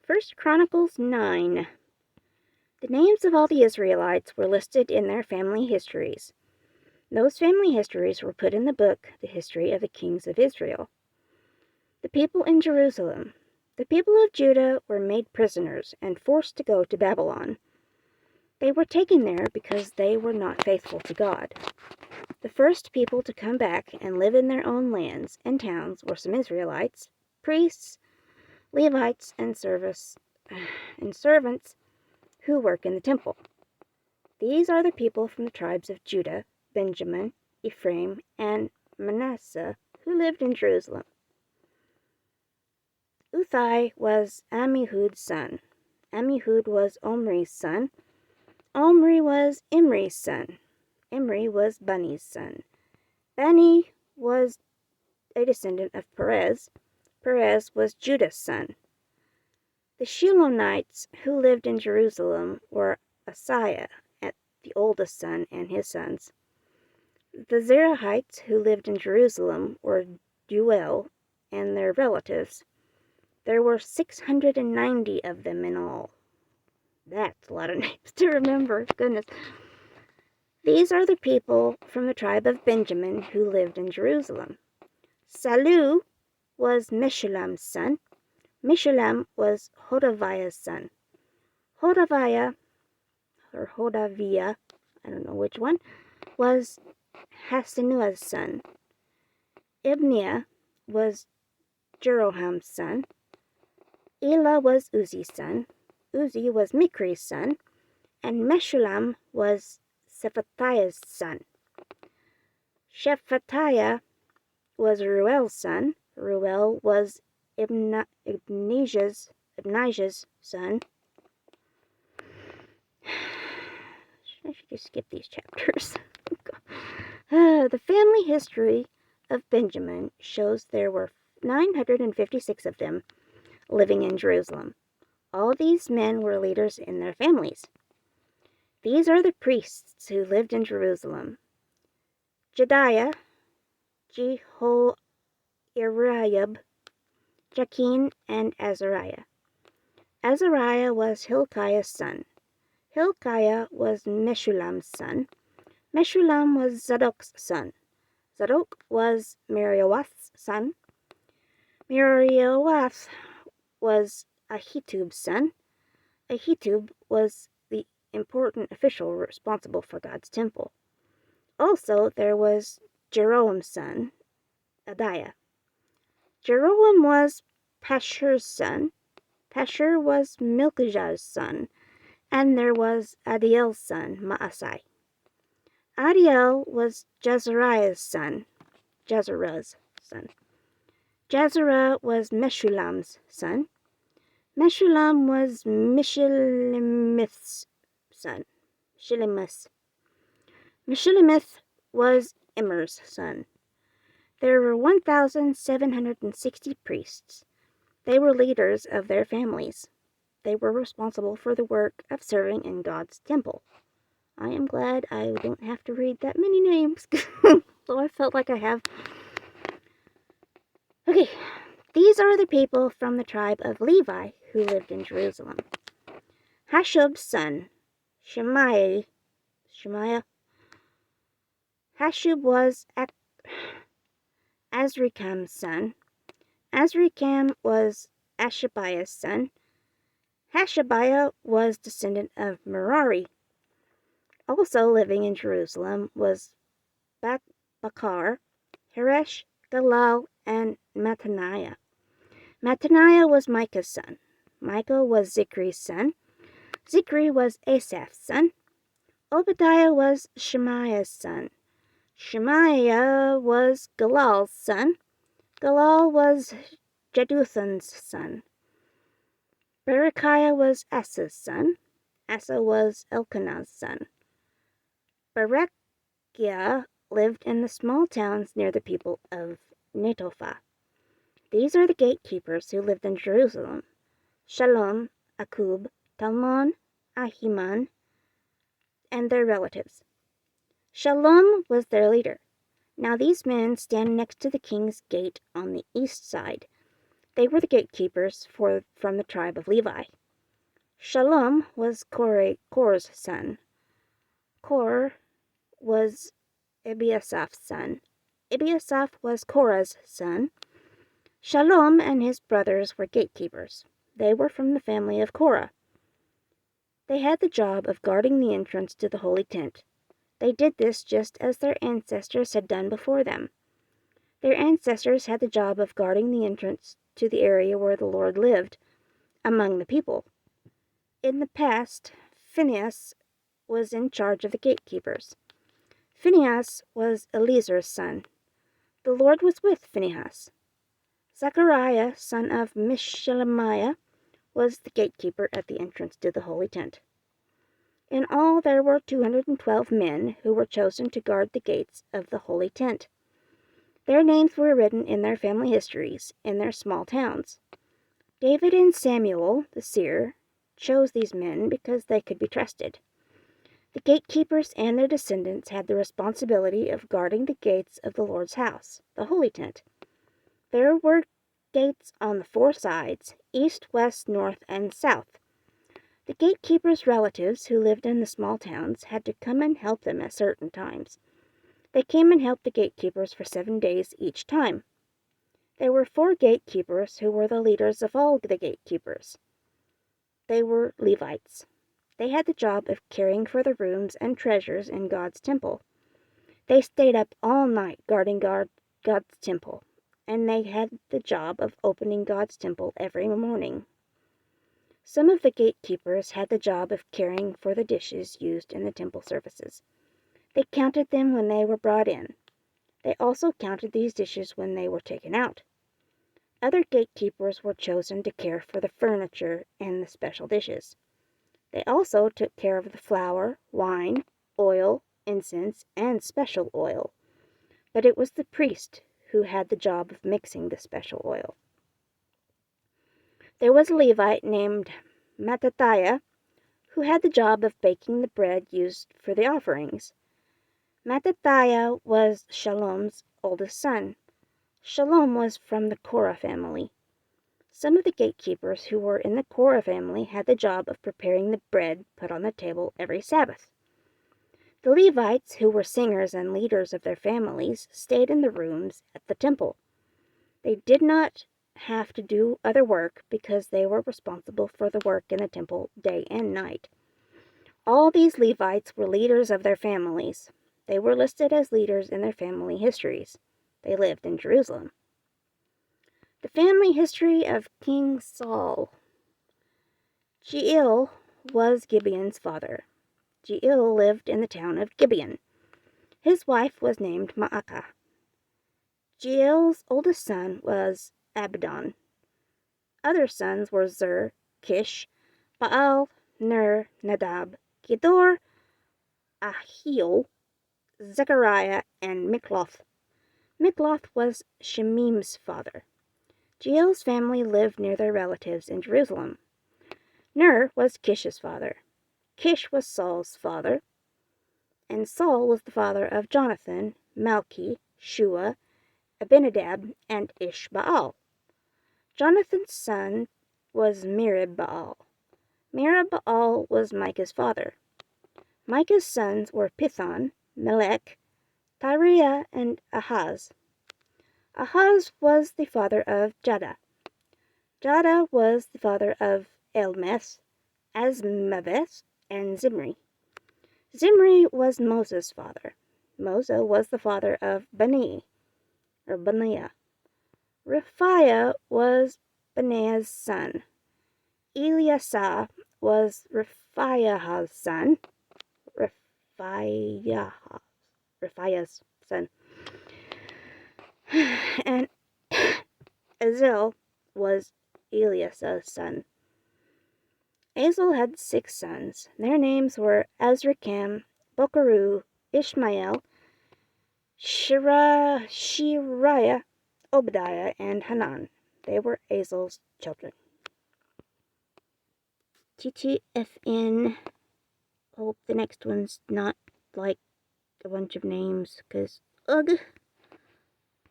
First Chronicles 9. The names of all the Israelites were listed in their family histories. Those family histories were put in the book, The History of the Kings of Israel. The people in Jerusalem. The people of Judah were made prisoners and forced to go to Babylon. They were taken there because they were not faithful to God. The first people to come back and live in their own lands and towns were some Israelites, priests, Levites, and servants who work in the temple. These are the people from the tribes of Judah, Benjamin, Ephraim, and Manasseh who lived in Jerusalem. Uthai was Ammihud's son. Ammihud was Omri's son. Omri was Imri's son. Imri was Bani's son. Bani was a descendant of Perez. Perez was Judah's son. The Shilonites who lived in Jerusalem were Asaiah, the oldest son, and his sons. The Zerahites who lived in Jerusalem were Duel and their relatives. There were 690 of them in all. That's a lot of names to remember. Goodness. These are the people from the tribe of Benjamin who lived in Jerusalem. Salu was Meshullam's son. Meshullam was Hodaviah's son. Hodaviah, I don't know which one, was Hasenuah's son. Ibniah was Jeroham's son. Elah was Uzzi's son. Uzzi was Michri's son. And Meshullam was Shephatiah's son. Shephatiah was Reuel's son. Reuel was Ibnijah's son. I should just skip these chapters. The family history of Benjamin shows there were 956 of them living in Jerusalem. All these men were leaders in their families. These are the priests who lived in Jerusalem: Jediah, Jehoiarib, Jachin, and Azariah. Azariah was Hilkiah's son. Hilkiah was Meshullam's son. Meshullam was Zadok's son. Zadok was Merioth's son. Merioth was Ahitub's son. Ahitub was the important official responsible for God's temple. Also, there was Jeroam's son, Adiah. Jeroam was Pashur's son. Pashur was Milkijah's son. And there was Adiel's son, Maasai. Adiel was Jezariah's son. Jezerah's son. Jezerah was Meshullam's son. Meshullam was Mishilemith's son. Mishilemith was Immer's son. There were 1,760 priests. They were leaders of their families. They were responsible for the work of serving in God's temple. I am glad I don't have to read that many names, though I felt like I have. Okay, these are the people from the tribe of Levi who lived in Jerusalem. Hashub's son, Shemaiah. Hashub was Azrikam's son. Azrikam was Ashabiah's son. Hashabiah was descendant of Merari. Also living in Jerusalem was Bakar, Heresh, Galal, and Mattaniah. Mattaniah was Micah's son. Micah was Zichri's son. Zichri was Asaph's son. Obadiah was Shemaiah's son. Shemaiah was Galal's son. Galal was Jeduthun's son. Berechiah was Asa's son. Asa was Elkanah's son. Berechiah lived in the small towns near the people of Netophah. These are the gatekeepers who lived in Jerusalem: Shalom, Akub, Talmon, Ahiman, and their relatives. Shalom was their leader. Now these men stand next to the king's gate on the east side. They were the gatekeepers from the tribe of Levi. Shalom was Kor's son. Kor was Ebiasaph's son. Ebiasaph was Korah's son. Shalom and his brothers were gatekeepers. They were from the family of Korah. They had the job of guarding the entrance to the holy tent. They did this just as their ancestors had done before them. Their ancestors had the job of guarding the entrance to the area where the Lord lived among the people. In the past, Phinehas was in charge of the gatekeepers. Phinehas was Eleazar's son. The Lord was with Phinehas. Zechariah, son of Meshelemiah, was the gatekeeper at the entrance to the holy tent. In all, there were 212 men who were chosen to guard the gates of the holy tent. Their names were written in their family histories in their small towns. David and Samuel, the seer, chose these men because they could be trusted. The gatekeepers and their descendants had the responsibility of guarding the gates of the Lord's house, the holy tent. There were gates on the 4 sides, east, west, north, and south. The gatekeepers' relatives who lived in the small towns had to come and help them at certain times. They came and helped the gatekeepers for 7 days each time. There were 4 gatekeepers who were the leaders of all the gatekeepers. They were Levites. They had the job of caring for the rooms and treasures in God's temple. They stayed up all night guarding God's temple, and they had the job of opening God's temple every morning. Some of the gatekeepers had the job of caring for the dishes used in the temple services. They counted them when they were brought in. They also counted these dishes when they were taken out. Other gatekeepers were chosen to care for the furniture and the special dishes. They also took care of the flour, wine, oil, incense, and special oil. But it was the priest who had the job of mixing the special oil. There was a Levite named Mattathiah who had the job of baking the bread used for the offerings. Mattathiah was Shalom's oldest son. Shalom was from the Korah family. Some of the gatekeepers who were in the Korah family had the job of preparing the bread put on the table every Sabbath. The Levites, who were singers and leaders of their families, stayed in the rooms at the temple. They did not have to do other work because they were responsible for the work in the temple day and night. All these Levites were leaders of their families. They were listed as leaders in their family histories. They lived in Jerusalem. The family history of King Saul. Jeiel was Gibeon's father. Jeiel lived in the town of Gibeon. His wife was named Maacah. Jeiel's oldest son was Abidan. Other sons were Zur, Kish, Baal, Ner, Nadab, Gedor, Ahio, Zechariah, and Mikloth. Mikloth was Shemim's father. Jeiel's family lived near their relatives in Jerusalem. Ner was Kish's father. Kish was Saul's father. And Saul was the father of Jonathan, Malchi, Shua, Abinadab, and Ishbaal. Jonathan's son was Merib-Baal. Merib-Baal was Micah's father. Micah's sons were Pithon, Melech, Tyriah, and Ahaz. Ahaz was the father of Jada. Jada was the father of Elmeth, Asmaveth, and Zimri. Zimri was Moses' father. Moses was the father of Baniah. Rephaiah was Benaiah's son. Eliasah was Rephaiah's son. Rephaiah's son. And Azel was Eliasah's son. Azel had 6 sons. Their names were Azrikam, Bokeru, Ishmael, Shiriah, Obadiah, and Hanan. They were Azel's children. TTFN. Hope the next one's not like a bunch of names, because, ugh.